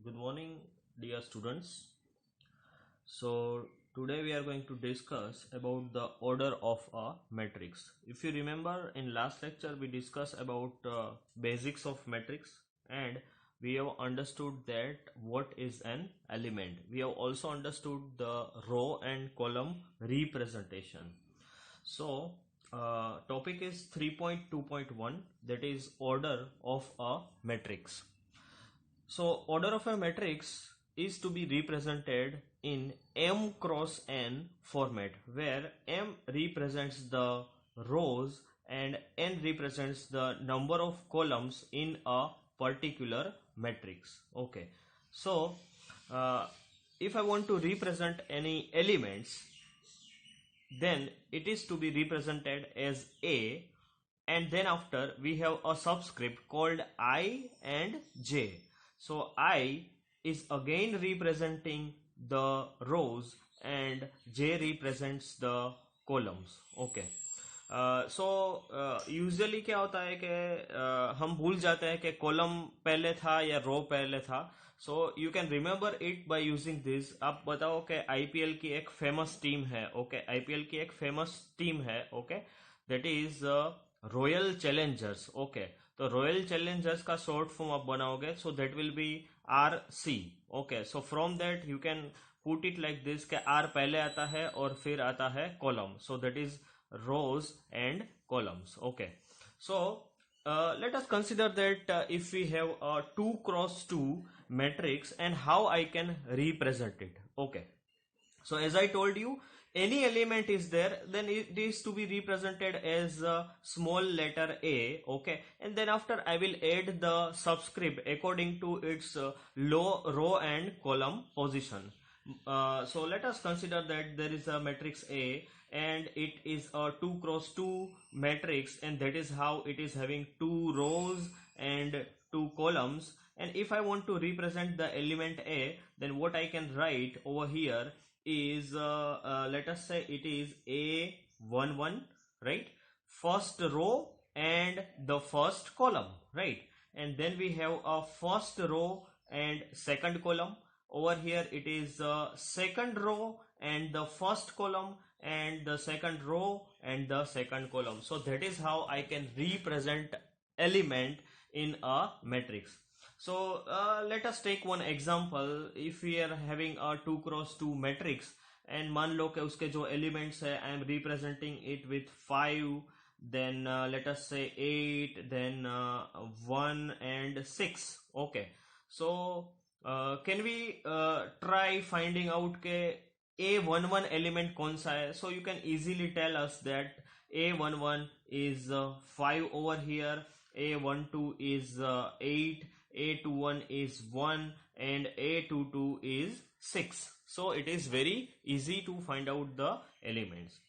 Good morning, dear students. So today we are going to discuss about the order of a matrix. If you remember, in last lecture we discussed about basics of matrix, and we have understood that what is an element. We have also understood the row and column representation. So topic is 3.2.1, that is order of a matrix. So order of a matrix is to be represented in M cross N format, where M represents the rows and N represents the number of columns in a particular matrix. Okay, so if I want to represent any elements, then it is to be represented as A, and then after we have a subscript called I and J. So I is again representing the rows and J represents the columns. Okay. Usually क्या होता है कि हम भूल जाते हैं कि column पहले था या रो पहले था. So you can remember it by using this. आप बताओ कि आईपीएल की एक फेमस टीम है. ओके, आईपीएल की एक फेमस टीम है. Okay, that is royal Challengers. Okay, तो रॉयल चैलेंजर्स का शॉर्ट फॉर्म आप बनाओगे, so that will be RC. Okay, so from that you can put it like this कि R पहले आता है और फिर आता है column. So that is rows and columns. Okay, so let us consider that if we have a 2 cross 2 matrix, and how I can represent it. Okay, so as I told you, any element is there, then it is to be represented as a small letter A. Okay, and then after I will add the subscript according to its row and column position. So let us consider that there is a matrix A, and it is a 2 cross 2 matrix, and that is how it is having 2 rows and 2 columns. And if I want to represent the element A, then what I can write over here is let us say it is A11, right? First row and the first column, right? And then we have a first row and second column. Over here it is second row and the first column, and the second row and the second column. So that is how I can represent element in a matrix. So let us take one example. If we are having a 2 cross 2 matrix, and मान लो कि उसके जो elements है, I am representing it with 5, then let us say 8, then 1 and 6. Okay, so can we try finding out के A11 element कौन सा है? So you can easily tell us that A11 is 5 over here, A12 is 8, A21 is 1, and A22 is 6. So it is very easy to find out the elements.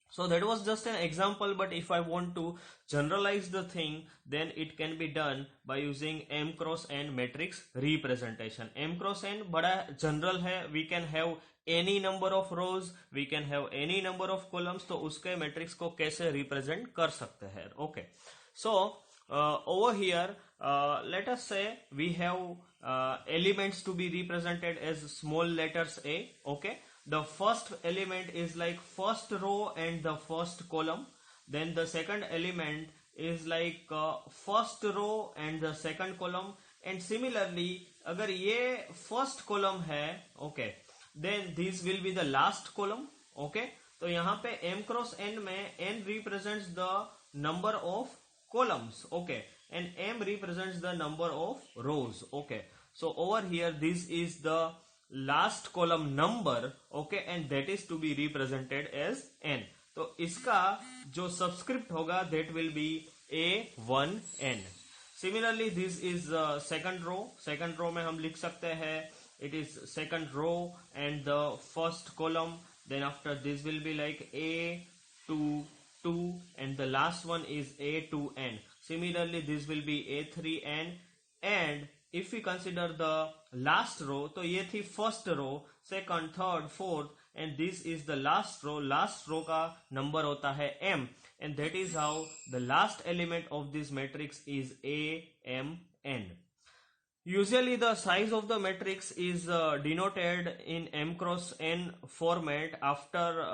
So that was just an example, but if I want to generalize the thing, then it can be done by using M cross N matrix representation. M cross N बड़ा general है. We can have any number of rows, we can have any number of columns. तो उसके matrix को कैसे represent कर सकते हैं? Okay, so over here let us say we have elements to be represented as small letters A. Okay, the first element is like first row and the first column. Then the second element is like first row and the second column. And similarly, अगर ये first column है, okay, then this will be the last column. Okay, तो यहाँ पे M cross N में N represents the number of columns. Okay, and M represents the number of rows. Okay, so over here this is the last column number. Okay, and that is to be represented as N. तो इसका जो subscript होगा, that will be A1N. Similarly, this is second row. Second row में हम लिख सकते हैं it is second row and the first column. Then after this will be like A22, and the last one is A2N. Similarly, this will be A3N. And if we consider the last row, तो ये थी first row, second, third, fourth, and this is the last row. Last row का number होता है M, and that is how the last element of this matrix is AMN. Usually the size of the matrix is denoted in m cross n format after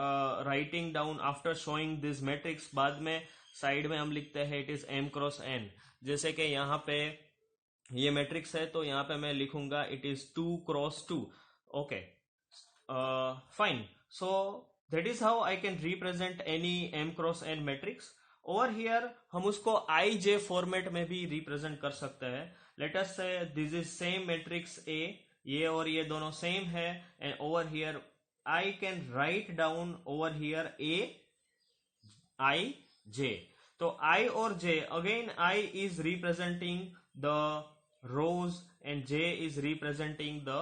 writing down, after showing this matrix बाद में side में हम लिखते हैं it is m cross n. जैसे कि यहाँ पे ये मैट्रिक्स है तो यहाँ पे मैं लिखूंगा it is 2 × 2. Okay, fine. So that is how I can represent any m × n matrix. Over here हम उसको आई जे फॉर्मेट में भी रिप्रेजेंट कर सकते हैं. Let us say this is same matrix A, ये और ये दोनों सेम है, and over here I can write down over here A I J. तो I और J, again I is representing the rows and J is representing the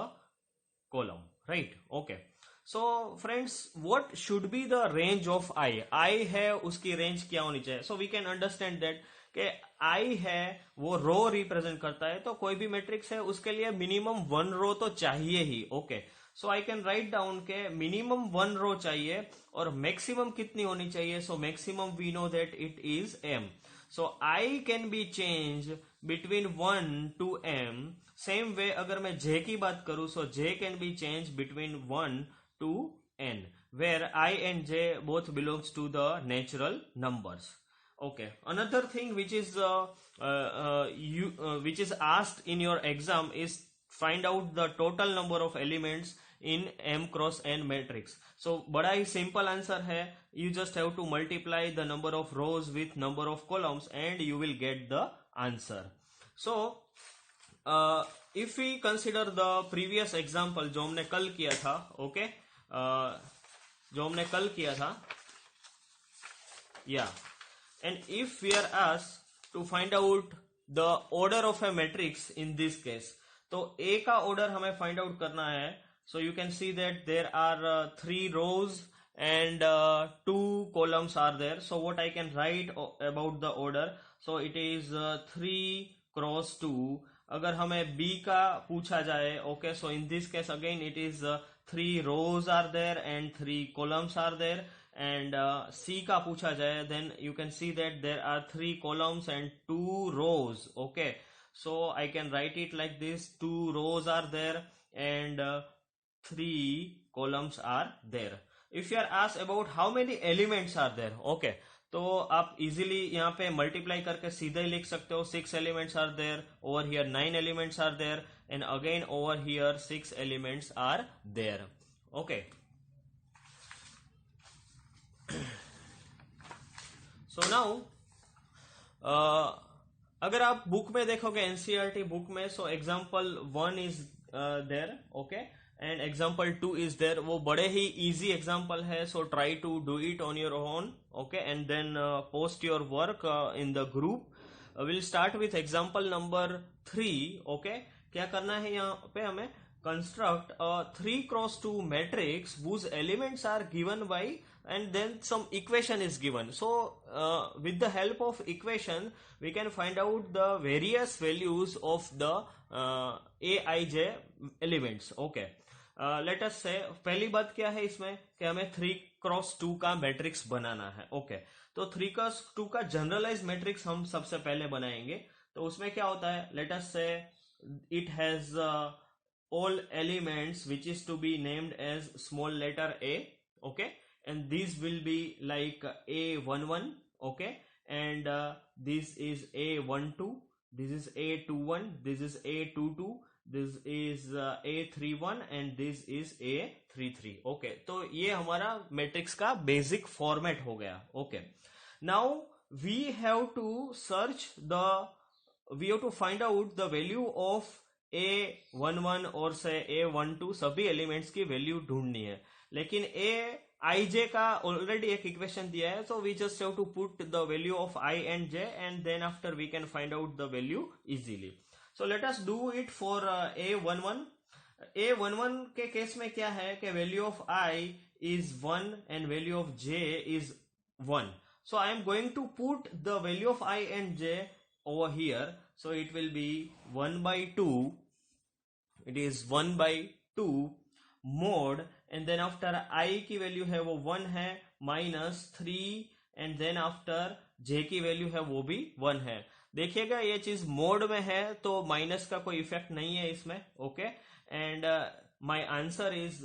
column, right? Okay. So friends, what should be the range of I? I है उसकी range क्या होनी चाहिए? So we can understand that कि I है वो रो represent करता है, तो कोई भी मैट्रिक्स है उसके लिए मिनिमम 1 रो तो चाहिए ही. Okay, so I can write down के मिनिमम 1 रो चाहिए और मैक्सिमम कितनी होनी चाहिए. So maximum we know that it is m. So I can be change between 1 to m. Same way अगर मैं J की बात करूं, so J can be change between 1 to n, where I and J both belongs to the natural numbers. Okay, another thing which is asked in your exam is find out the total number of elements in m cross n matrix. So बड़ा ही simple answer है, you just have to multiply the number of rows with number of columns and you will get the answer. So if we consider the previous example जो हमने कल किया था, okay, जो हमने कल किया था, yeah, and if we are asked to find out the order of a matrix in this case, तो A का order हमें find out करना है. So you can see that there are 3 rows and 2 columns are there. So what I can write about the order, so it is 3 × 2. अगर हमें B का पूछा जाए, okay, so in this case again it is 3 rows are there and 3 columns are there. And C का पूछा जाए, then you can see that there are 3 columns and 2 rows. Okay, so I can write it like this: 2 rows are there and 3 columns are there. If you are asked about how many elements are there, okay, तो आप easily यहाँ पे multiply करके सीधे ही लिख सकते हो. 6 elements are there, over here 9 elements are there, and again over here 6 elements are there. Okay. So now अगर आप बुक में देखोगे एनसीईआरटी बुक में, so example 1 is there, okay, and example 2 is there. वो बड़े ही इजी एग्जाम्पल है, so try to do it on your own, okay, and then post your work in the group. Will start with example number 3. Okay, क्या करना है यहाँ पे हमें? construct a 3 × 2 matrix whose elements are given by, and then some equation is given. So with the help of equation we can find out the various values of the aij elements. Okay, let us say पहली बात क्या है इसमें कि हमें 3 × 2 का matrix बनाना है. Okay, तो 3 × 2 का जनरलाइज मैट्रिक्स हम सबसे पहले बनाएंगे. तो उसमें क्या होता है? let us say it has all elements which is to be named as small letter a, okay, and these will be like a11, okay, and this is a12, this is a21, this is a22, this is a31 and this is a33. okay, तो ये हमारा matrix का basic format हो गया. Okay, now we have to find out the value of A11 और से A12 सभी elements की वैल्यू ढूंढनी है. लेकिन aij का ऑलरेडी एक इक्वेशन दिया है, so we just have to put the value of i and j and then after we can find out the value easily. So let us do it for A11. A11 के case में क्या है कि value of i is 1 and value of j is 1. So I am going to put the value of i and j over here. So it will be 1/2. It is 1/2 mod, and then after I की value है वो 1 है, -3, and then after j की value है वो भी 1 है. देखिएगा ये चीज मोड में है तो माइनस का कोई इफेक्ट नहीं है इसमें. Okay, and my answer is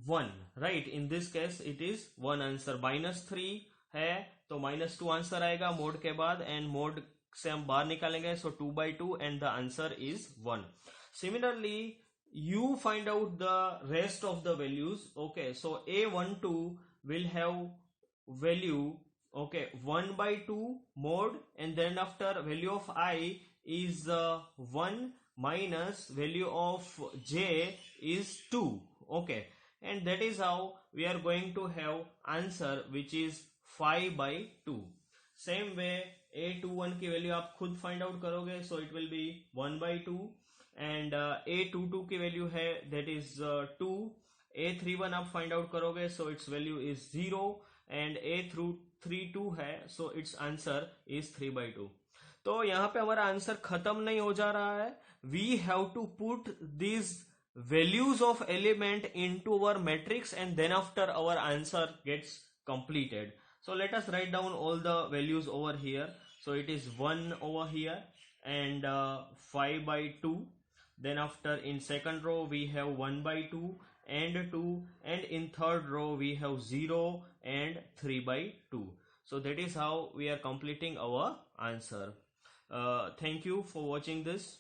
1, right. In this case it is 1 answer. -3 है तो -2 आंसर आएगा मोड के बाद, एंड मोड से हम बाहर निकालेंगे, सो 2/2 and the answer is 1. Similarly you find out the rest of the values. Okay, so A12 will have value, okay, 1/2 mod, and then after value of I is 1 minus value of J is 2. Okay, and that is how we are going to have answer which is 5/2. Same way A21 की value आप खुद find out करोगे, so it will be 1/2, and A22 की value है that is 2. A31 आप find out करोगे, so it's value is 0, and A32 है, so it's answer is 3/2. तो यहाँ पे हमारा आंसर खत्म नहीं हो जा रहा है. We have to put this values of element into our matrix, and then after our answer gets completed. So let us write down all the values over here. So it is 1 over here, and 5/2. Then after in second row we have 1/2 and 2, and in third row we have 0 and 3/2. So that is how we are completing our answer. Thank you for watching this.